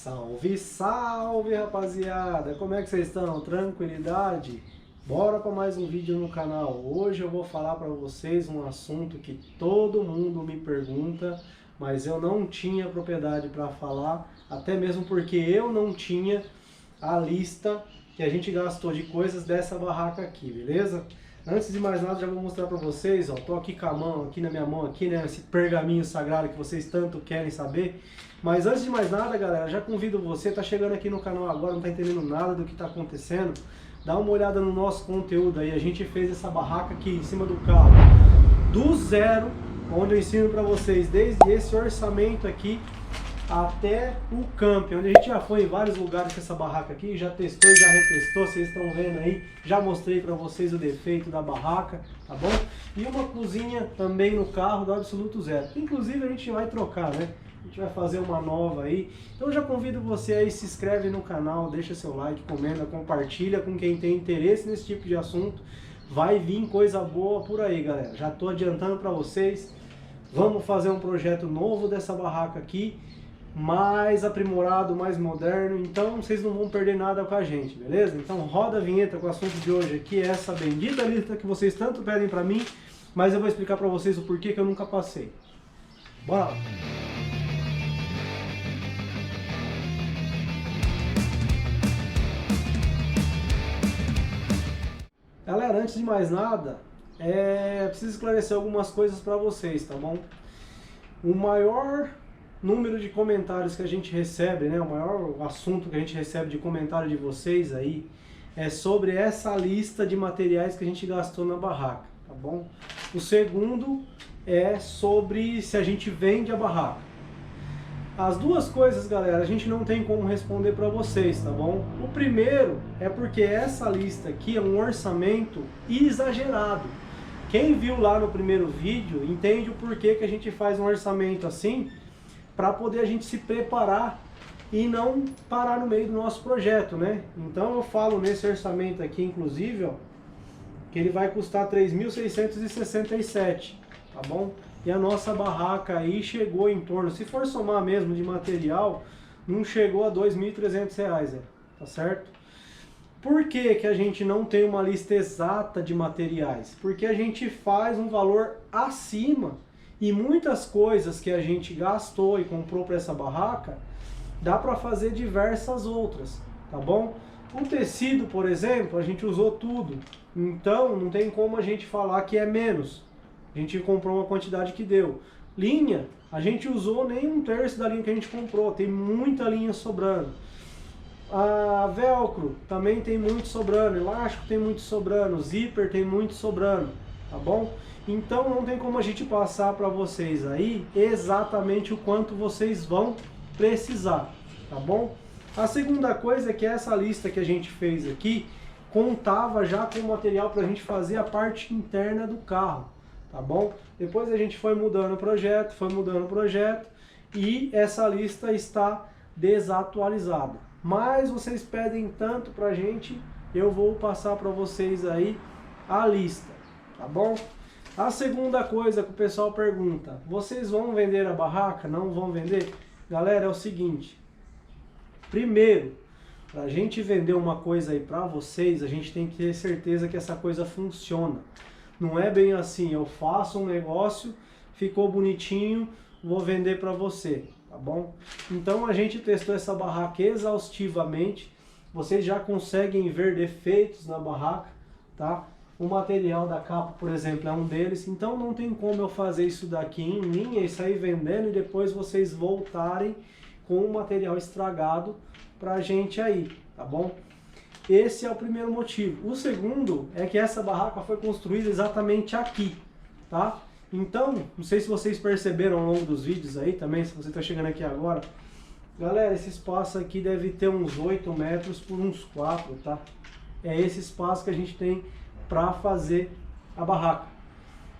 Salve, salve, rapaziada! Como é que vocês estão? Tranquilidade? Bora para mais um vídeo no canal. Hoje eu vou falar para vocês um assunto que todo mundo me pergunta, mas eu não tinha propriedade para falar, até mesmo porque eu não tinha a lista que a gente gastou de coisas dessa barraca aqui, beleza? Antes de mais nada, já vou mostrar para vocês, ó, tô aqui com a mão, aqui na minha mão, aqui, né, esse pergaminho sagrado que vocês tanto querem saber. Mas antes de mais nada, galera, já convido você, tá chegando aqui no canal agora, não tá entendendo nada do que tá acontecendo, dá uma olhada no nosso conteúdo aí. A gente fez essa barraca aqui em cima do carro, do zero, onde eu ensino para vocês desde esse orçamento aqui até o camping, onde a gente já foi em vários lugares com essa barraca aqui, já testou e já retestou, vocês estão vendo aí, já mostrei para vocês o defeito da barraca, tá bom? E uma cozinha também no carro do absoluto zero, inclusive a gente vai trocar, né? A gente vai fazer uma nova aí, então já convido você aí, se inscreve no canal, deixa seu like, comenta, compartilha com quem tem interesse nesse tipo de assunto, vai vir coisa boa por aí, galera, já tô adiantando para vocês, vamos fazer um projeto novo dessa barraca aqui, mais aprimorado, mais moderno, então vocês não vão perder nada com a gente, beleza? Então roda a vinheta com o assunto de hoje aqui, essa bendita lista que vocês tanto pedem pra mim, mas eu vou explicar pra vocês o porquê que eu nunca passei. Bora lá! Galera, antes de mais nada, preciso esclarecer algumas coisas pra vocês, tá bom? O maior número de comentários que a gente recebe, né, o maior assunto que a gente recebe de comentário de vocês aí é sobre essa lista de materiais que a gente gastou na barraca, tá bom? O segundo é sobre se a gente vende a barraca. As duas coisas, galera, a gente não tem como responder para vocês, tá bom? O primeiro é porque essa lista aqui é um orçamento exagerado. Quem viu lá no primeiro vídeo entende o porquê que a gente faz um orçamento assim, para poder a gente se preparar e não parar no meio do nosso projeto, né? Então eu falo nesse orçamento aqui, inclusive, ó, que ele vai custar R$ 3.667, tá bom? E a nossa barraca aí chegou em torno, se for somar mesmo de material, não chegou a R$ 2.300, tá certo? Por que que a gente não tem uma lista exata de materiais? Porque a gente faz um valor acima. E muitas coisas que a gente gastou e comprou para essa barraca, dá para fazer diversas outras, tá bom? O tecido, por exemplo, a gente usou tudo, então não tem como a gente falar que é menos. A gente comprou uma quantidade que deu. Linha, a gente usou nem um terço da linha que a gente comprou, tem muita linha sobrando. A velcro também tem muito sobrando, elástico tem muito sobrando, zíper tem muito sobrando, tá bom? Então não tem como a gente passar para vocês aí exatamente o quanto vocês vão precisar, tá bom? A segunda coisa é que essa lista que a gente fez aqui contava já com o material para a gente fazer a parte interna do carro, tá bom? Depois a gente foi mudando o projeto, e essa lista está desatualizada. Mas vocês pedem tanto para a gente, eu vou passar para vocês aí a lista, tá bom? A segunda coisa que o pessoal pergunta, vocês vão vender a barraca? Não vão vender? Galera, é o seguinte, primeiro, para a gente vender uma coisa aí para vocês, a gente tem que ter certeza que essa coisa funciona. Não é bem assim, eu faço um negócio, ficou bonitinho, vou vender para você, tá bom? Então a gente testou essa barraca exaustivamente, vocês já conseguem ver defeitos na barraca, tá? O material da capa, por exemplo, é um deles, então não tem como eu fazer isso daqui em linha e sair vendendo e depois vocês voltarem com o material estragado pra gente aí, tá bom? Esse é o primeiro motivo. O segundo é que essa barraca foi construída exatamente aqui, tá? Então, não sei se vocês perceberam ao longo dos vídeos aí também, se você tá chegando aqui agora, galera, esse espaço aqui deve ter uns 8 metros por uns 4, tá? É esse espaço que a gente tem para fazer a barraca.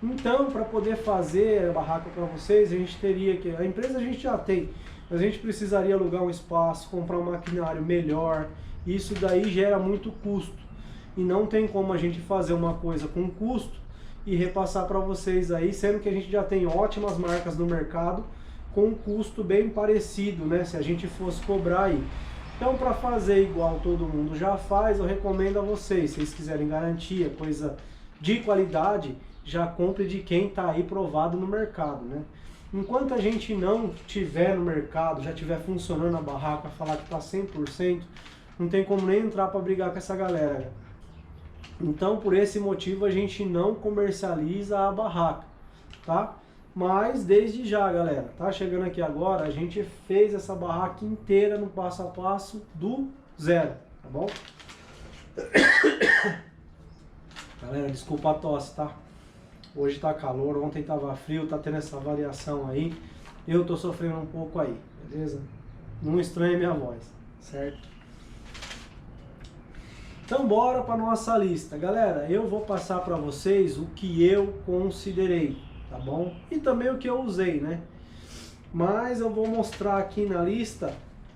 Então, para poder fazer a barraca para vocês, a gente teria que... A empresa a gente já tem, mas a gente precisaria alugar um espaço, comprar um maquinário melhor. Isso daí gera muito custo. E não tem como a gente fazer uma coisa com custo e repassar para vocês aí, sendo que a gente já tem ótimas marcas no mercado com um custo bem parecido, né? Se a gente fosse cobrar aí. Então, para fazer igual todo mundo já faz, eu recomendo a vocês, se vocês quiserem garantia, coisa de qualidade, já compre de quem está aí provado no mercado, né? Enquanto a gente não tiver no mercado, já tiver funcionando a barraca, falar que está 100%, não tem como nem entrar para brigar com essa galera. Então, por esse motivo, a gente não comercializa a barraca, tá? Mas desde já, galera, tá chegando aqui agora, a gente fez essa barraca inteira no passo a passo do zero, tá bom? Galera, desculpa a tosse, tá? Hoje tá calor, ontem tava frio, tá tendo essa variação aí. Eu tô sofrendo um pouco aí, beleza? Não estranhe minha voz, certo? Então bora para nossa lista. Galera, eu vou passar para vocês o que eu considerei, tá bom? E também o que eu usei, né? Mas eu vou mostrar aqui na lista,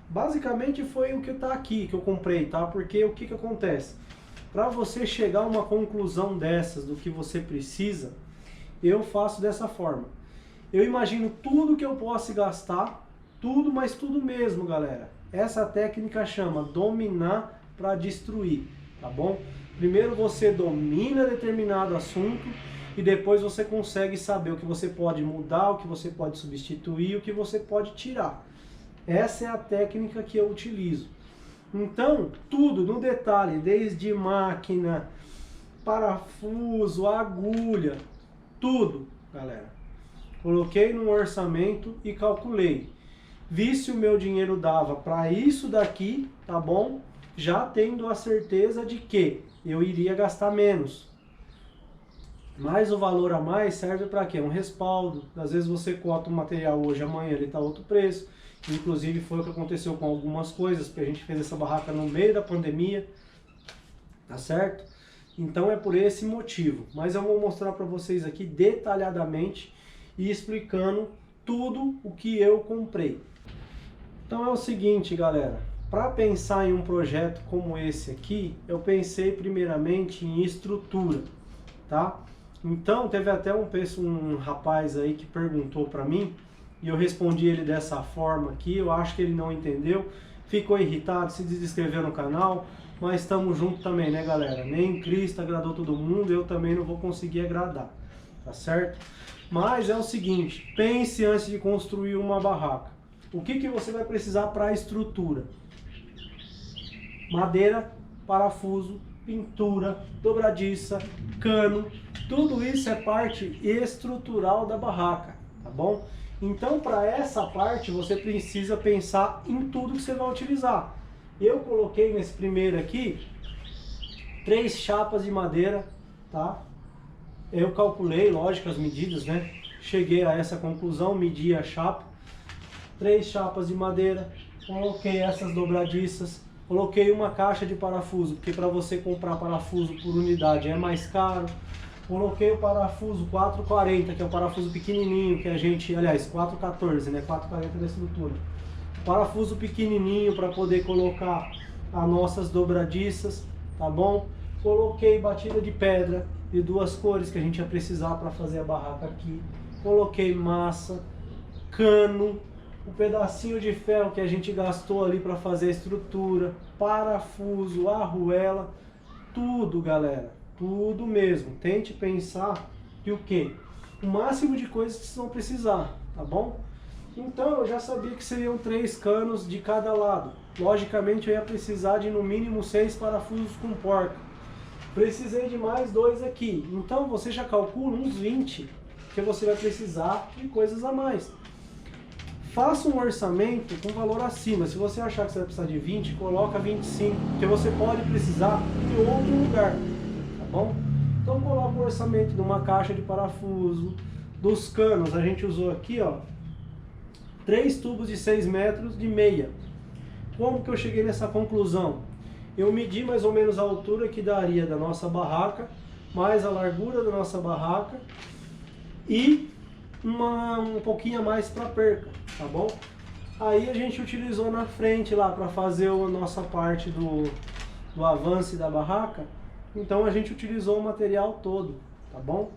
basicamente foi o que tá aqui, que eu comprei, tá? Porque o que que acontece? Para você chegar a uma conclusão dessas, do que você precisa, eu faço dessa forma. Eu imagino tudo que eu posso gastar, tudo, mas tudo mesmo, galera. Essa técnica chama dominar para destruir, tá bom? Primeiro você domina determinado assunto e depois você consegue saber o que você pode mudar, o que você pode substituir, o que você pode tirar. Essa é a técnica que eu utilizo. Então, tudo no detalhe, desde máquina, parafuso, agulha, tudo, galera. Coloquei no orçamento e calculei. Vi se o meu dinheiro dava para isso daqui, tá bom? Já tendo a certeza de que eu iria gastar menos. Mas o valor a mais serve para quê? Um respaldo. Às vezes você cota um material hoje, amanhã ele está outro preço. Inclusive foi o que aconteceu com algumas coisas, porque a gente fez essa barraca no meio da pandemia, tá certo? Então é por esse motivo. Mas eu vou mostrar para vocês aqui detalhadamente e explicando tudo o que eu comprei. Então é o seguinte, galera. Para pensar em um projeto como esse aqui, eu pensei primeiramente em estrutura, tá? Então teve até um rapaz aí que perguntou para mim, e eu respondi ele dessa forma aqui, eu acho que ele não entendeu, ficou irritado, se desinscreveu no canal, mas estamos juntos também, né, galera? Nem Cristo agradou todo mundo, eu também não vou conseguir agradar, tá certo? Mas é o seguinte, pense antes de construir uma barraca. O que você vai precisar para a estrutura? Madeira, parafuso, pintura, dobradiça, cano, tudo isso é parte estrutural da barraca, tá bom? Então, para essa parte, você precisa pensar em tudo que você vai utilizar. Eu coloquei nesse primeiro aqui 3 chapas de madeira, tá? Eu calculei, lógico, as medidas, né? Cheguei a essa conclusão, medi a chapa. 3 chapas de madeira, coloquei essas dobradiças, coloquei uma caixa de parafuso, porque para você comprar parafuso por unidade é mais caro. Coloquei o parafuso 440, que é o parafuso pequenininho, que a gente, aliás, 414, né? 440 da estrutura. Parafuso pequenininho para poder colocar as nossas dobradiças, tá bom? Coloquei batida de pedra de 2 cores que a gente ia precisar para fazer a barraca aqui. Coloquei massa, cano, o pedacinho de ferro que a gente gastou ali para fazer a estrutura, parafuso, arruela, tudo, galera. Tudo mesmo. Tente pensar que o quê? O máximo de coisas que vocês vão precisar, tá bom? Então eu já sabia que seriam 3 canos de cada lado. Logicamente eu ia precisar de no mínimo 6 parafusos com porca. Precisei de mais 2 aqui. Então você já calcula uns 20 que você vai precisar de coisas a mais. Faça um orçamento com valor acima. Se você achar que você vai precisar de 20, coloca 25, porque você pode precisar de outro lugar. Bom? Então coloca o orçamento de uma caixa de parafuso, dos canos, a gente usou aqui, ó, 3 tubos de 6 metros de meia. Como que eu cheguei nessa conclusão? Eu medi mais ou menos a altura que daria da nossa barraca, mais a largura da nossa barraca e um pouquinho a mais para perca, tá bom? Aí a gente utilizou na frente lá para fazer a nossa parte do avanço da barraca. Então a gente utilizou o material todo, tá bom?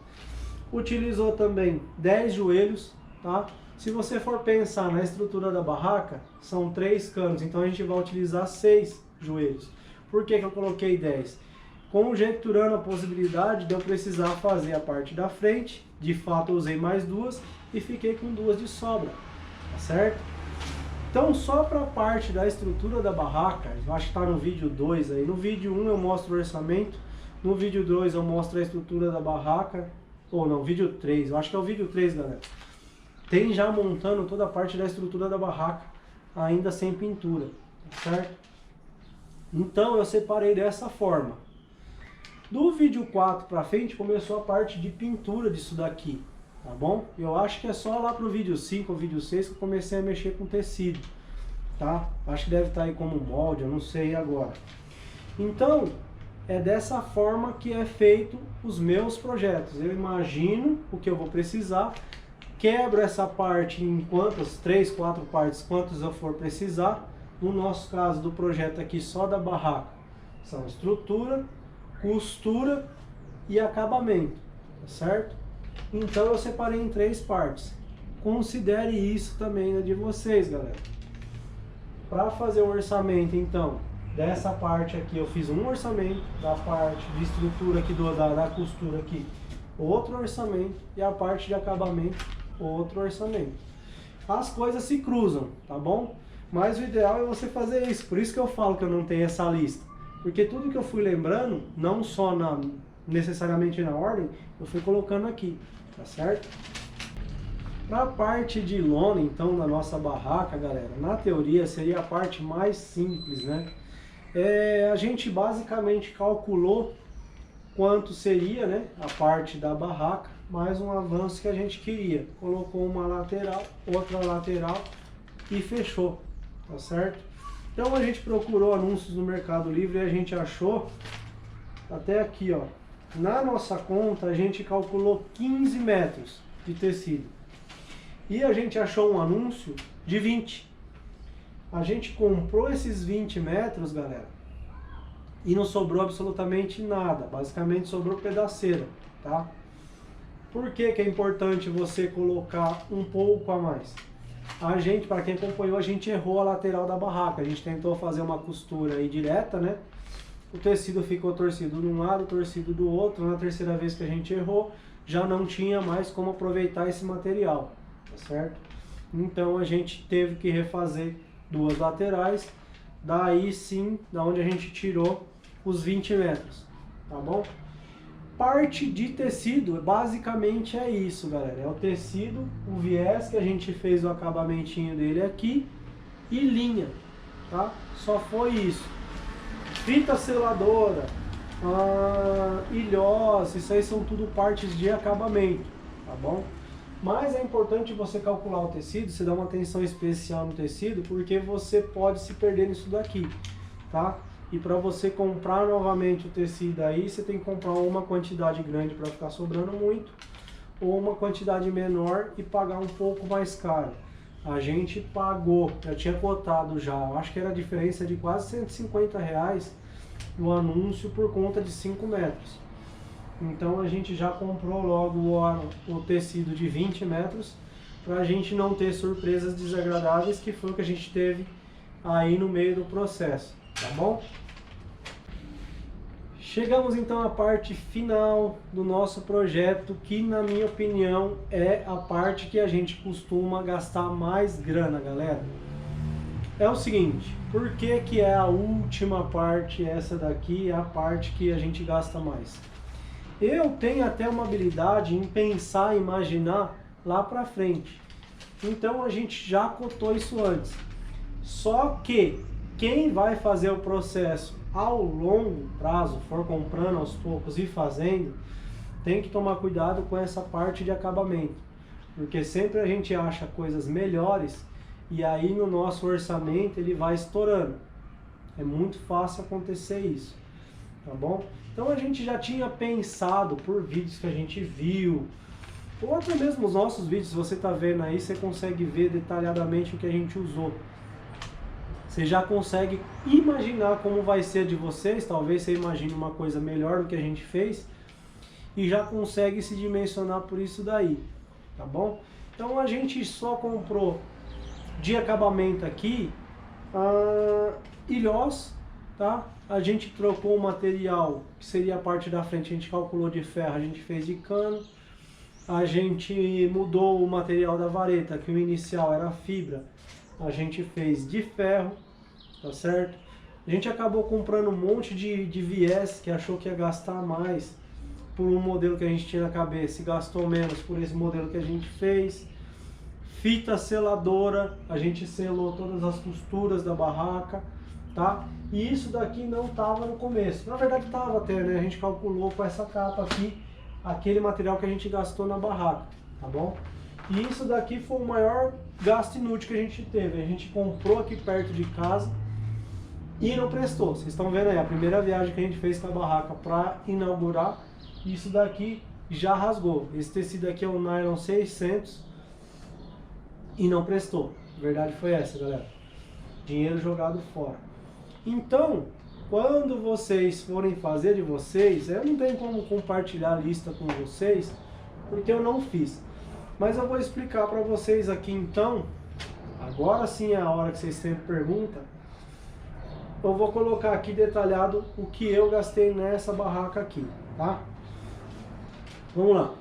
Utilizou também 10 joelhos, tá? Se você for pensar na estrutura da barraca, são 3 canos, então a gente vai utilizar 6 joelhos. Por que que eu coloquei 10? Conjecturando a possibilidade de eu precisar fazer a parte da frente, de fato eu usei mais 2 e fiquei com 2 de sobra, tá certo? Então só para a parte da estrutura da barraca, eu acho que está no vídeo 2 aí, no vídeo 1 eu mostro o orçamento, no vídeo 2 eu mostro a estrutura da barraca, ou não, vídeo 3, eu acho que é o vídeo 3, galera. Tem já montando toda a parte da estrutura da barraca, ainda sem pintura, tá certo? Então eu separei dessa forma. Do vídeo 4 para frente começou a parte de pintura disso daqui, tá bom? Eu acho que é só lá pro vídeo 5 ou vídeo 6 que eu comecei a mexer com tecido, tá? Acho que deve estar aí como molde, eu não sei agora. Então, é dessa forma que é feito os meus projetos. Eu imagino o que eu vou precisar, quebro essa parte em quantas, 3, 4 partes, quantas eu for precisar. No nosso caso do projeto aqui só da barraca, são estrutura, costura e acabamento, tá certo? Então eu separei em 3 partes. Considere isso também na de vocês, galera. Para fazer o orçamento, então, dessa parte aqui eu fiz um orçamento, da parte de estrutura aqui, da costura aqui, outro orçamento, e a parte de acabamento, outro orçamento. As coisas se cruzam, tá bom? Mas o ideal é você fazer isso. Por isso que eu falo que eu não tenho essa lista. Porque tudo que eu fui lembrando, não só necessariamente na ordem, eu fui colocando aqui, tá certo? Para a parte de lona, então, da nossa barraca, galera, na teoria seria a parte mais simples, né? A gente basicamente calculou quanto seria, né, a parte da barraca, mais um avanço que a gente queria. Colocou uma lateral, outra lateral e fechou, tá certo? Então a gente procurou anúncios no Mercado Livre e a gente achou, até aqui, ó, na nossa conta a gente calculou 15 metros de tecido. E a gente achou um anúncio de 20. A gente comprou esses 20 metros, galera, e não sobrou absolutamente nada. Basicamente sobrou pedaceira, tá? Por que que é importante você colocar um pouco a mais? A gente, para quem acompanhou, a gente errou a lateral da barraca. A gente tentou fazer uma costura aí direta, né? O tecido ficou torcido de um lado, torcido do outro. Na terceira vez que a gente errou, já não tinha mais como aproveitar esse material, tá certo? Então a gente teve que refazer 2 laterais. Daí sim, da onde a gente tirou os 20 metros, tá bom? Parte de tecido, basicamente é isso, galera. É o tecido, o viés que a gente fez o acabamentinho dele aqui e linha, tá? Só foi isso. Fita seladora, ilhós, isso aí são tudo partes de acabamento, tá bom? Mas é importante você calcular o tecido, você dá uma atenção especial no tecido, porque você pode se perder nisso daqui, tá? E para você comprar novamente o tecido aí, você tem que comprar uma quantidade grande para ficar sobrando muito, ou uma quantidade menor e pagar um pouco mais caro. A gente pagou, eu tinha cotado já, acho que era a diferença de quase R$150 no anúncio por conta de 5 metros. Então a gente já comprou logo o tecido de 20 metros, para a gente não ter surpresas desagradáveis, que foi o que a gente teve aí no meio do processo, tá bom? Chegamos então à parte final do nosso projeto, que na minha opinião é a parte que a gente costuma gastar mais grana, galera. É o seguinte, por que que é a última parte, essa daqui é a parte que a gente gasta mais? Eu tenho até uma habilidade em pensar, imaginar lá pra frente. Então a gente já cotou isso antes. Só que quem vai fazer o processo ao longo prazo, for comprando aos poucos e fazendo, tem que tomar cuidado com essa parte de acabamento. Porque sempre a gente acha coisas melhores e aí no nosso orçamento ele vai estourando. É muito fácil acontecer isso, tá bom? Então a gente já tinha pensado por vídeos que a gente viu, ou até mesmo os nossos vídeos, se você está vendo aí, você consegue ver detalhadamente o que a gente usou. Você já consegue imaginar como vai ser de vocês, talvez você imagine uma coisa melhor do que a gente fez, e já consegue se dimensionar por isso daí, tá bom? Então a gente só comprou de acabamento aqui ilhós, tá? A gente trocou o material, que seria a parte da frente, a gente calculou de ferro, a gente fez de cano. A gente mudou o material da vareta, que o inicial era fibra, a gente fez de ferro, tá certo? A gente acabou comprando um monte de viés, que achou que ia gastar mais por um modelo que a gente tinha na cabeça e gastou menos por esse modelo que a gente fez. Fita seladora, a gente selou todas as costuras da barraca, tá? E isso daqui não estava no começo. Na verdade estava até, né? A gente calculou com essa capa aqui, aquele material que a gente gastou na barraca, tá bom? E isso daqui foi o maior gasto inútil que a gente teve. A gente comprou aqui perto de casa e não prestou. Vocês estão vendo aí, a primeira viagem que a gente fez com a barraca para inaugurar, isso daqui já rasgou. Esse tecido aqui é um nylon 600 e não prestou. A verdade foi essa, galera. Dinheiro jogado fora. Então, quando vocês forem fazer de vocês, eu não tenho como compartilhar a lista com vocês, porque eu não fiz. Mas eu vou explicar para vocês aqui então, agora sim é a hora que vocês sempre perguntam. Eu vou colocar aqui detalhado o que eu gastei nessa barraca aqui, tá? Vamos lá.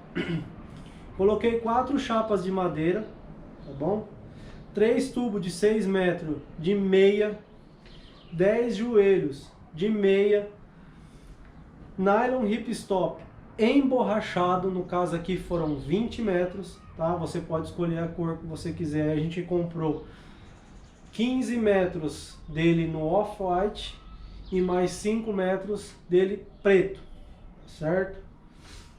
Coloquei 4 chapas de madeira, tá bom? 3 tubos de 6 metros de meia, 10 joelhos de meia, nylon ripstop emborrachado, no caso aqui foram 20 metros, tá? Você pode escolher a cor que você quiser. A gente comprou 15 metros dele no off-white e mais 5 metros dele preto, certo?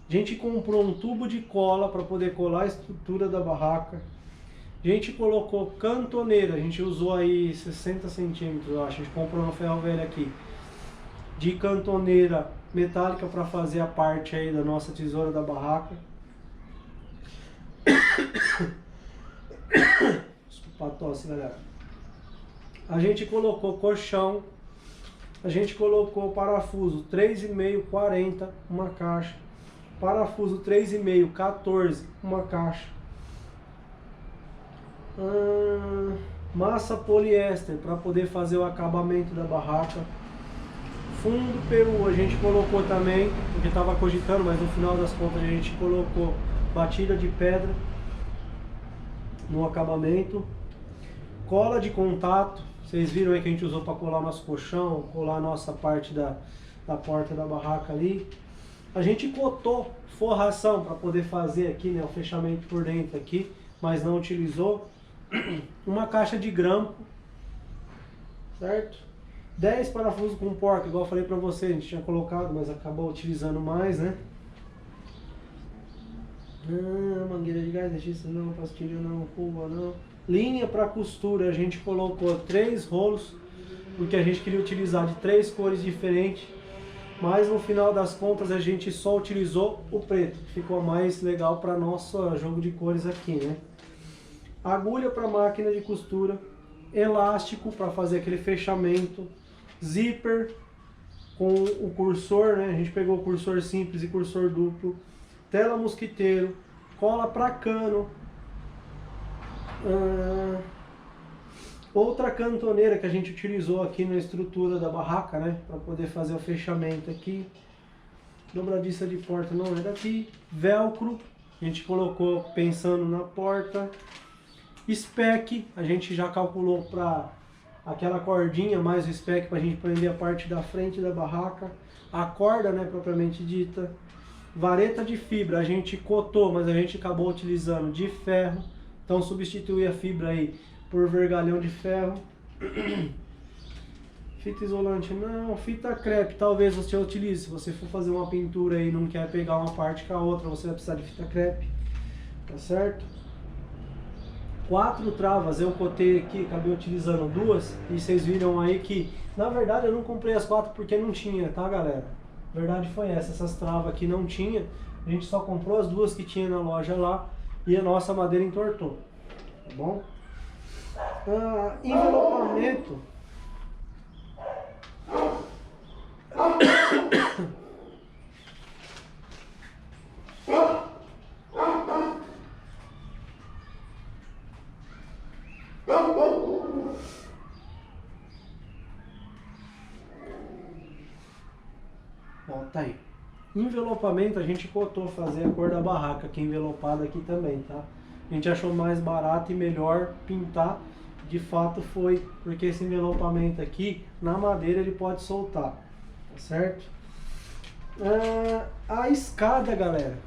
A gente comprou um tubo de cola para poder colar a estrutura da barraca. A gente colocou cantoneira, a gente usou aí 60 centímetros, eu acho. A gente comprou no ferro velho aqui, de cantoneira metálica para fazer a parte aí da nossa tesoura da barraca. Desculpa a tosse, galera. A gente colocou colchão, a gente colocou parafuso 3,5, 40, uma caixa. Parafuso 3,5, 14, uma caixa. Massa poliéster para poder fazer o acabamento da barraca. Fundo peru a gente colocou também, porque estava cogitando, mas no final das contas a gente colocou batida de pedra no acabamento. Cola de contato, vocês viram aí que a gente usou para colar nosso colchão, colar a nossa parte da porta da barraca ali. A gente cotou forração para poder fazer aqui, né, o fechamento por dentro aqui, mas não utilizou. Uma caixa de grampo, certo? 10 parafusos com porca, igual eu falei pra você, a gente tinha colocado, mas acabou utilizando mais, né? Mangueira de gás, deixa isso não, pastilha não, curva não. Linha para costura, a gente colocou 3 rolos, porque a gente queria utilizar de 3 cores diferentes, mas no final das contas a gente só utilizou o preto, que ficou mais legal para nosso jogo de cores aqui, né? Agulha para máquina de costura, elástico para fazer aquele fechamento, zíper com o cursor, né? A gente pegou o cursor simples e cursor duplo, tela mosquiteiro, cola para cano, outra cantoneira que a gente utilizou aqui na estrutura da barraca, né? Para poder fazer o fechamento aqui, dobradiça de porta não é daqui, velcro, a gente colocou pensando na porta. Spec, a gente já calculou para aquela cordinha, mais o spec para a gente prender a parte da frente da barraca. A corda, né, propriamente dita. Vareta de fibra, a gente cotou, mas a gente acabou utilizando de ferro. Então substituir a fibra aí por vergalhão de ferro. Fita isolante não, fita crepe talvez você utilize. Se você for fazer uma pintura aí e não quer pegar uma parte com a outra, você vai precisar de fita crepe, tá certo? 4 travas eu cotei aqui, acabei utilizando 2, e vocês viram aí que, na verdade eu não comprei as 4 porque não tinha, tá galera? A verdade foi essa, essas travas aqui não tinha, a gente só comprou as 2 que tinha na loja lá, e a nossa madeira entortou, tá bom? Envelopamento. Ó, tá aí. Envelopamento, a gente cotou fazer a cor da barraca, que é envelopada aqui também, tá? A gente achou mais barato e melhor pintar. De fato foi porque esse envelopamento aqui, na madeira, ele pode soltar, tá certo? A escada, galera,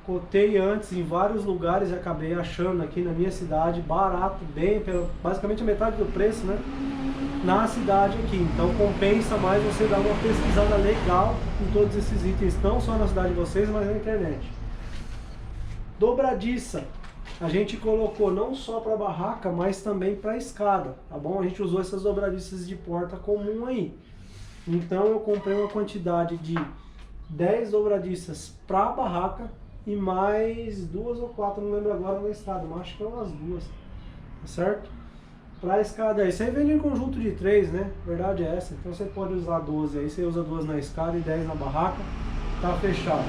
cotei antes em vários lugares e acabei achando aqui na minha cidade barato, bem, basicamente a metade do preço, né? Na cidade aqui, então compensa mais você dar uma pesquisada legal em todos esses itens, não só na cidade de vocês, mas na internet. Dobradiça, a gente colocou não só para barraca, mas também para escada, tá bom? A gente usou essas dobradiças de porta comum aí. Então eu comprei uma quantidade de 10 dobradiças para barraca e mais 2 ou 4, não lembro agora, na escada, mas acho que é umas 2, tá certo? Para a escada aí, você vende em conjunto de 3, né? Verdade é essa, então você pode usar 12 aí, você usa 2 na escada e 10 na barraca, tá fechado.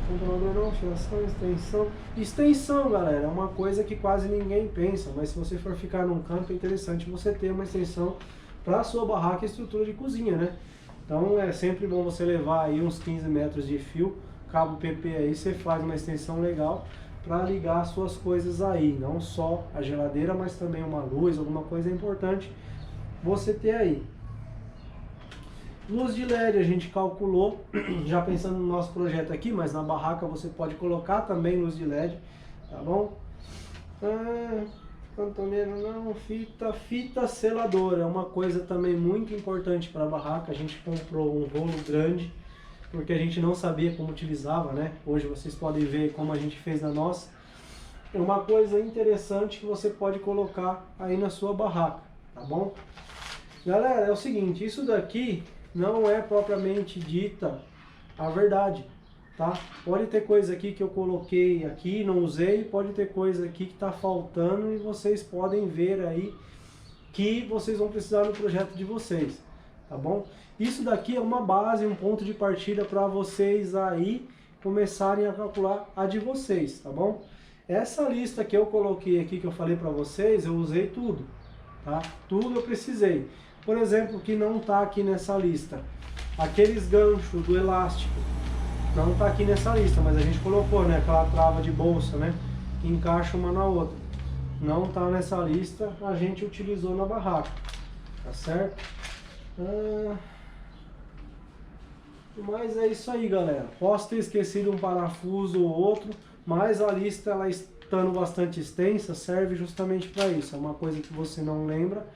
Controlador não, fiação, extensão. Extensão, galera, é uma coisa que quase ninguém pensa, mas se você for ficar num campo é interessante você ter uma extensão para a sua barraca e estrutura de cozinha, né? Então é sempre bom você levar aí uns 15 metros de fio, cabo PP aí, você faz uma extensão legal para ligar as suas coisas aí, não só a geladeira, mas também uma luz, alguma coisa importante você ter aí. Luz de LED a gente calculou, já pensando no nosso projeto aqui, mas na barraca você pode colocar também luz de LED, tá bom? Cantoneiro não, fita seladora, é uma coisa também muito importante para a barraca. A gente comprou um rolo grande, porque a gente não sabia como utilizava, né? Hoje vocês podem ver como a gente fez na nossa. É uma coisa interessante que você pode colocar aí na sua barraca, tá bom? Galera, é o seguinte, isso daqui não é propriamente dita a verdade, tá? Pode ter coisa aqui que eu coloquei aqui, não usei, pode ter coisa aqui que tá faltando e vocês podem ver aí que vocês vão precisar no projeto de vocês, tá bom? Isso daqui é uma base, um ponto de partida para vocês aí começarem a calcular a de vocês, tá bom? Essa lista que eu coloquei aqui, que eu falei para vocês, eu usei tudo, tá? Tudo eu precisei. Por exemplo, que não está aqui nessa lista, aqueles ganchos do elástico, não está aqui nessa lista, mas a gente colocou, né, aquela trava de bolsa, né, que encaixa uma na outra. Não está nessa lista, a gente utilizou na barraca, tá certo? Mas é isso aí, galera. Posso ter esquecido um parafuso ou outro, mas a lista, ela estando bastante extensa, serve justamente para isso. É uma coisa que você não lembra,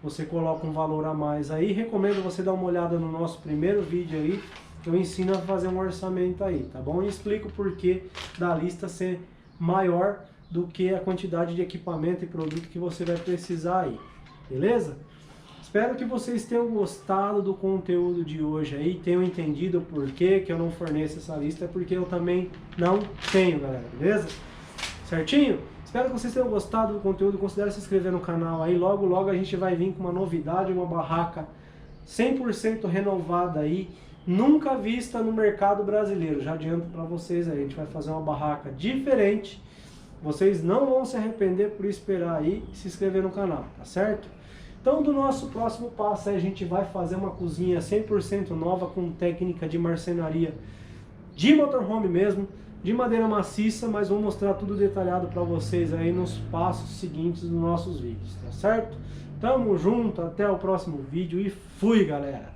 você coloca um valor a mais aí. Recomendo você dar uma olhada no nosso primeiro vídeo aí, que eu ensino a fazer um orçamento aí, tá bom? E explico o porquê da lista ser maior do que a quantidade de equipamento e produto que você vai precisar aí, beleza? Espero que vocês tenham gostado do conteúdo de hoje aí, tenham entendido o porquê que eu não forneço essa lista, porque eu também não tenho, galera, beleza? Certinho? Espero que vocês tenham gostado do conteúdo, considere se inscrever no canal aí, logo logo a gente vai vir com uma novidade, uma barraca 100% renovada aí, nunca vista no mercado brasileiro, já adianto para vocês aí, a gente vai fazer uma barraca diferente, vocês não vão se arrepender por esperar aí e se inscrever no canal, tá certo? Então do nosso próximo passo aí, a gente vai fazer uma cozinha 100% nova com técnica de marcenaria de motorhome mesmo, de madeira maciça, mas vou mostrar tudo detalhado para vocês aí nos passos seguintes dos nossos vídeos, tá certo? Tamo junto, até o próximo vídeo e fui, galera!